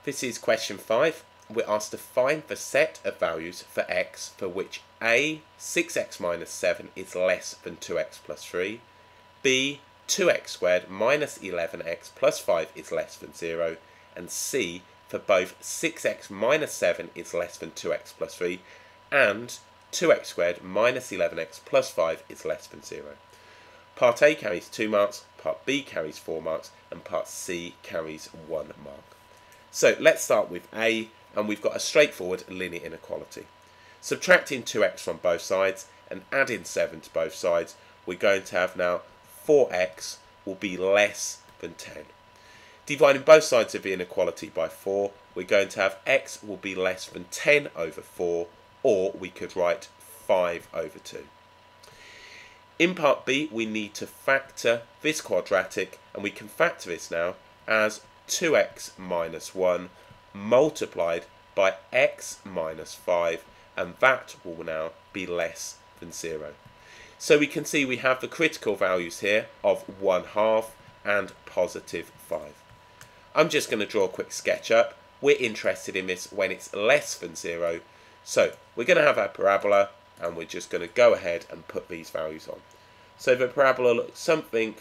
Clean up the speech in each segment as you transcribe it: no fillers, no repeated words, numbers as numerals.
This is question 5. We're asked to find the set of values for x for which a 6x minus 7 is less than 2x plus 3, b 2x squared minus 11x plus 5 is less than 0, and c for both 6x minus 7 is less than 2x plus 3 and 2x squared minus 11x plus 5 is less than 0. Part A carries 2 marks, Part B carries 4 marks, and Part C carries 1 mark. So let's start with A, and we've got a straightforward linear inequality. Subtracting 2x from both sides and adding 7 to both sides, we're going to have now 4x will be less than 10. Dividing both sides of the inequality by 4, we're going to have x will be less than 10 over 4, or we could write 5 over 2. In part B, we need to factor this quadratic, and we can factor this now as 2x minus 1 multiplied by x minus 5, and that will now be less than 0. So we can see we have the critical values here of 1/2 and positive 5. I'm just going to draw a quick sketch up. We're interested in this when it's less than 0. So we're going to have our parabola, and we're just going to go ahead and put these values on. So the parabola looks something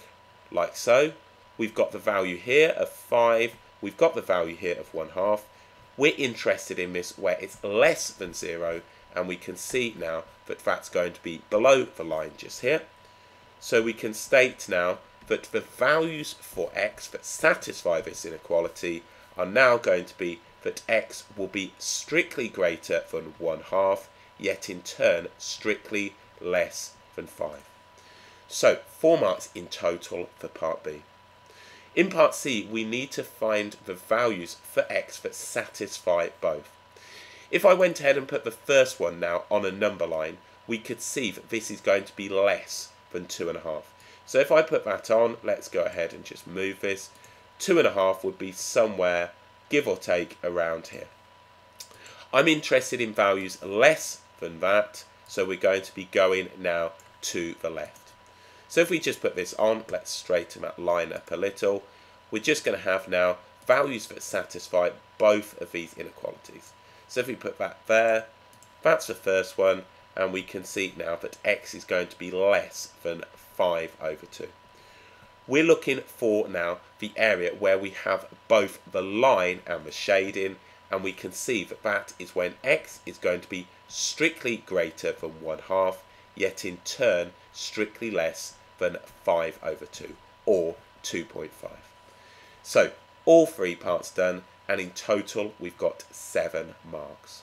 like so. We've got the value here of 5. We've got the value here of 1/2. We're interested in this where it's less than 0, and we can see now that that's going to be below the line just here. So we can state now that the values for x that satisfy this inequality are now going to be that x will be strictly greater than 1/2, yet in turn strictly less than 5. So 4 marks in total for part B. In part C, we need to find the values for x that satisfy both. If I went ahead and put the first one now on a number line, we could see that this is going to be less than 2.5. So if I put that on, let's go ahead and just move this. 2.5 would be somewhere, give or take, around here. I'm interested in values less than that, so we're going to be going now to the left. So if we just put this on, let's straighten that line up a little. We're just going to have now values that satisfy both of these inequalities. So if we put that there, that's the first one, and we can see now that x is going to be less than 5 over 2. We're looking for now the area where we have both the line and the shading, and we can see that that is when x is going to be strictly greater than 1/2, yet in turn strictly less than 5 over 2, or 2.5. So all 3 parts done, and in total we've got 7 marks.